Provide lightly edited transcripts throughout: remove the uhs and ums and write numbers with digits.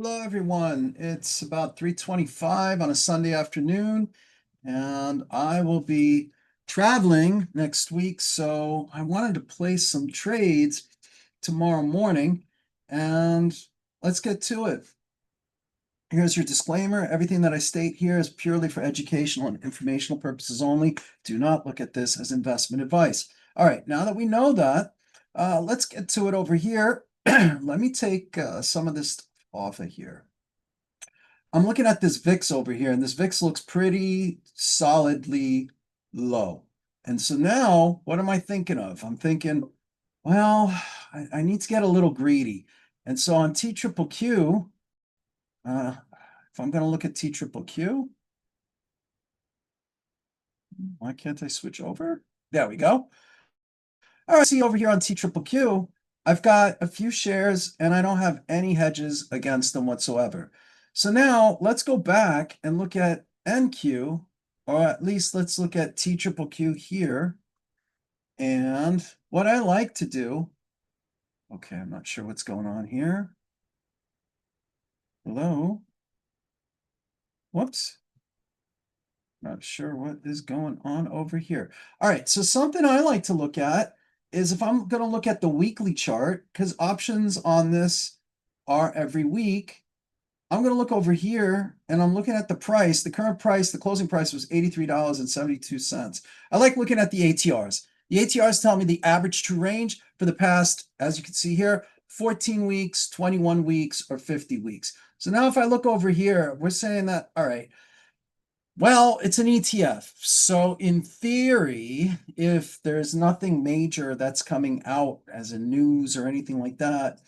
Hello, everyone. It's about 3:25 on a Sunday afternoon, and I will be traveling next week. So I wanted to place some trades tomorrow morning, and let's get to it. Here's your disclaimer. Everything that I state here is purely for educational and informational purposes only. Do not look at this as investment advice. All right, now that we know that, let's get to it over here. Let me take some of this off of here. I'm looking at this VIX over here, and this VIX looks pretty solidly low. And so now, what am I thinking of? I'm thinking, well, I need to get a little greedy. And so on TQQQ, if I'm going to look at TQQQ, why can't I switch over? There we go. All right, see over here on TQQQ, I've got a few shares and I don't have any hedges against them whatsoever. So now let's go back and look at NQ, or at least let's look at TQQQ here. And what I like to do, okay, I'm not sure what's going on here. Hello? Whoops. Not sure what is going on over here. All right, so something I like to look at is if I'm going to look at the weekly chart, because options on this are every week, I'm going to look over here and I'm looking at the price. The current price, the closing price was $83.72. I like looking at the ATRs. The ATRs tell me the average true range for the past, as you can see here, 14 weeks, 21 weeks, or 50 weeks. So now if I look over here, we're saying that, all right, well, it's an ETF. So in theory, if there's nothing major that's coming out as a news or anything like that,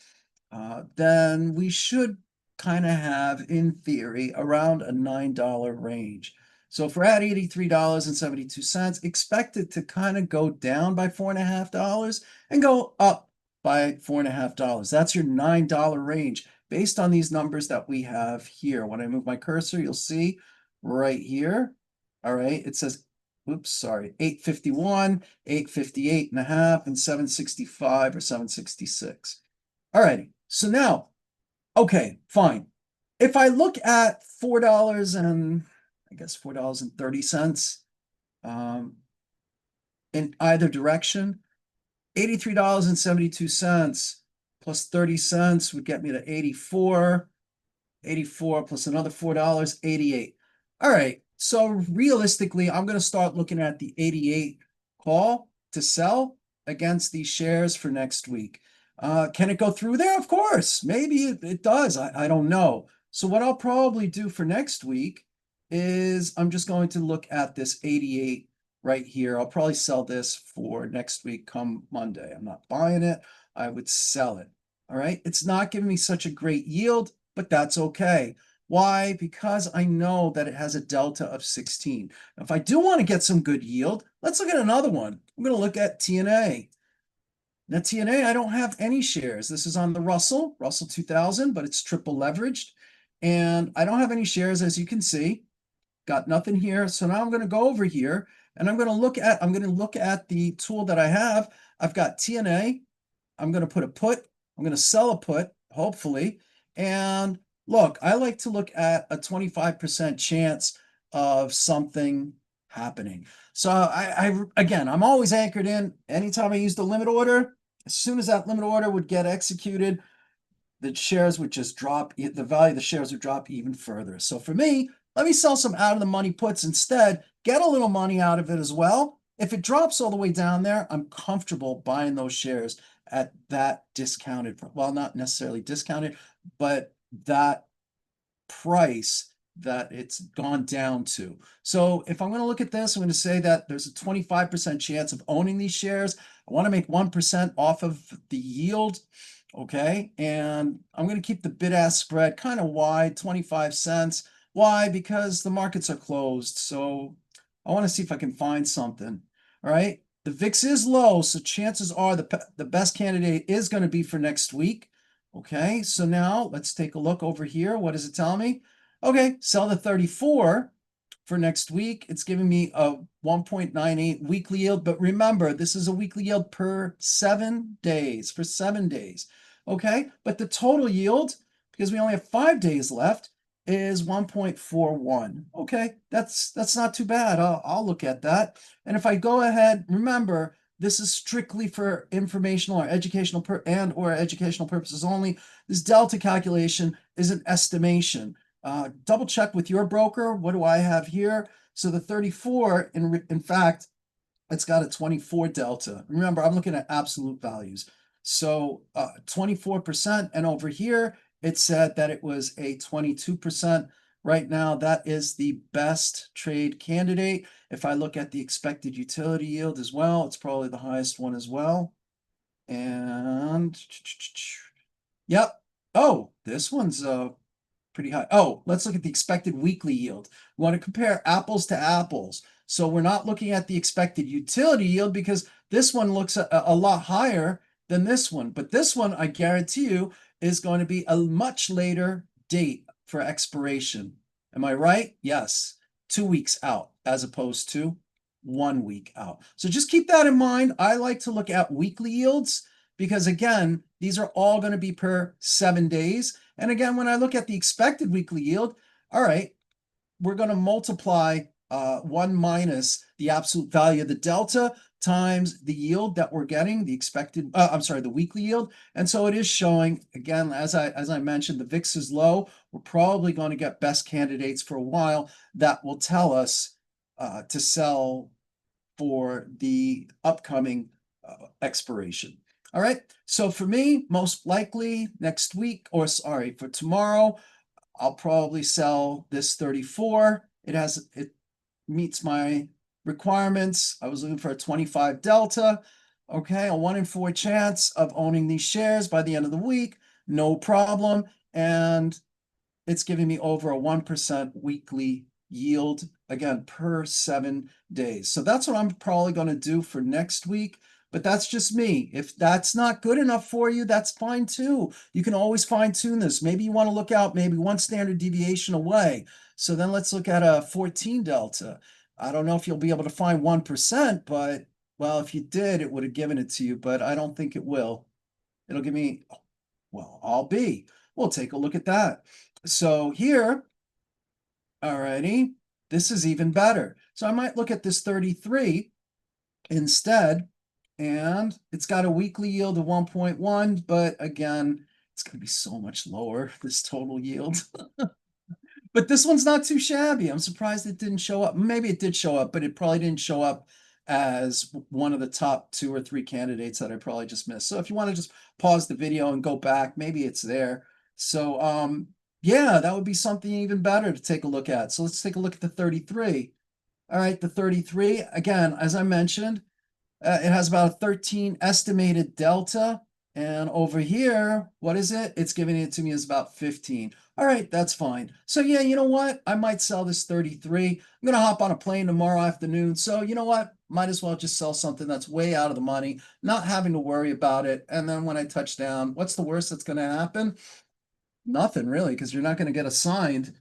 then we should kind of have, in theory, around a $9 range. So if we're at $83.72, expect it to kind of go down by $4.50 and go up by $4.50. That's your $9 range based on these numbers that we have here. When I move my cursor, you'll see right here. All right, it says, oops, sorry, 851, 858 and a half, and 765 or 766. All righty, so now, okay, fine. If I look at $4 and I guess $4.30 in either direction, $83.72 plus 30 cents would get me to 84. 84 plus another $4, 88. All right, so realistically, I'm going to start looking at the 88 call to sell against these shares for next week. Can it go through there? Of course, maybe it does. I don't know. So what I'll probably do for next week is I'm just going to look at this 88 right here. I'll probably sell this for next week come Monday. I'm not buying it. I would sell it. All right. It's not giving me such a great yield, but that's okay. Why? Because I know that it has a delta of 16. Now, if I do want to get some good yield, let's look at another one. I'm going to look at TNA. Now, TNA, I don't have any shares. This is on the Russell 2000, but it's triple leveraged. And I don't have any shares, as you can see. Got nothing here. So now I'm going to go over here and I'm going to look at the tool that I have. I've got TNA. I'm going to put a put. I'm going to sell a put, hopefully. And look, I like to look at a 25% chance of something happening. So again, I'm always anchored in. Anytime I use the limit order, as soon as that limit order would get executed, the shares would just drop, the value of the shares would drop even further. So for me, let me sell some out of the money puts instead, get a little money out of it as well. If it drops all the way down there, I'm comfortable buying those shares at that discounted, well, not necessarily discounted, but that price that it's gone down to. So if I'm going to look at this, I'm going to say that there's a 25% chance of owning these shares. I want to make 1% off of the yield. Okay. And I'm going to keep the bid-ask spread kind of wide, 25 cents. Why? Because the markets are closed. So I want to see if I can find something. All right. The VIX is low, so chances are the best candidate is going to be for next week. Okay, so now let's take a look over here. What does it tell me? Okay, sell the 34 for next week. It's giving me a 1.98 weekly yield. But remember, this is a weekly yield per 7 days, for 7 days. Okay, but the total yield because we only have 5 days left, is 1.41. Okay, that's not too bad. I'll look at that. And if I go ahead, remember, this is strictly for informational or educational or educational purposes only. This delta calculation is an estimation. Double check with your broker. What do I have here? So the 34, in fact, it's got a 24 delta. Remember, I'm looking at absolute values. So 24%, and over here, it said that it was a 22%. Right now, that is the best trade candidate. If I look at the expected utility yield as well, it's probably the highest one as well. And yep. Oh, this one's pretty high. Oh, let's look at the expected weekly yield. We want to compare apples to apples. So we're not looking at the expected utility yield because this one looks a lot higher than this one. But this one, I guarantee you, is going to be a much later date for expiration. Am I right? Yes. 2 weeks out as opposed to 1 week out. So just keep that in mind. I like to look at weekly yields because, again, these are all going to be per 7 days. And again, when I look at the expected weekly yield, all right, we're going to multiply 1 minus the absolute value of the delta times the yield that we're getting, the expected, the weekly yield. And so it is showing, again, as I mentioned, the VIX is low. We're probably going to get best candidates for a while that will tell us to sell for the upcoming expiration. All right, so for me, most likely next week, or sorry, for tomorrow, I'll probably sell this 34. It meets my requirements. I was looking for a 25 delta. Okay, a 1 in 4 chance of owning these shares by the end of the week, no problem. And it's giving me over a 1% weekly yield, again, per 7 days. So that's what I'm probably going to do for next week. But that's just me. If that's not good enough for you, that's fine too. You can always fine tune this. Maybe you want to look out maybe 1 standard deviation away. So then let's look at a 14 delta. I don't know if you'll be able to find 1%, but well, if you did, it would have given it to you, but I don't think it will. It'll give me, well, I'll be. We'll take a look at that. So here, alrighty, this is even better. So I might look at this 33 instead, and it's got a weekly yield of 1.1, but again, it's going to be so much lower, this total yield. But this one's not too shabby. I'm surprised it didn't show up. Maybe it did show up, but it probably didn't show up as one of the top 2 or 3 candidates that I probably just missed. So if you want to just pause the video and go back, maybe it's there. So yeah, that would be something even better to take a look at. So let's take a look at the 33. All right, the 33, again, as I mentioned, it has about a 13 estimated delta. And over here, what is it? It's giving it to me as about 15. All right, that's fine. So yeah, you know what? I might sell this 33. I'm going to hop on a plane tomorrow afternoon. So you know what? Might as well just sell something that's way out of the money, not having to worry about it. And then when I touch down, what's the worst that's going to happen? Nothing really, because you're not going to get assigned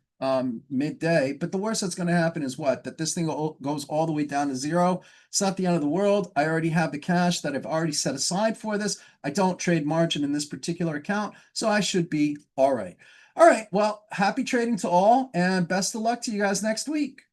midday. But the worst that's going to happen is what? That this thing goes all the way down to 0. It's not the end of the world. I already have the cash that I've already set aside for this. I don't trade margin in this particular account, so I should be all right. All right, well, happy trading to all, and best of luck to you guys next week.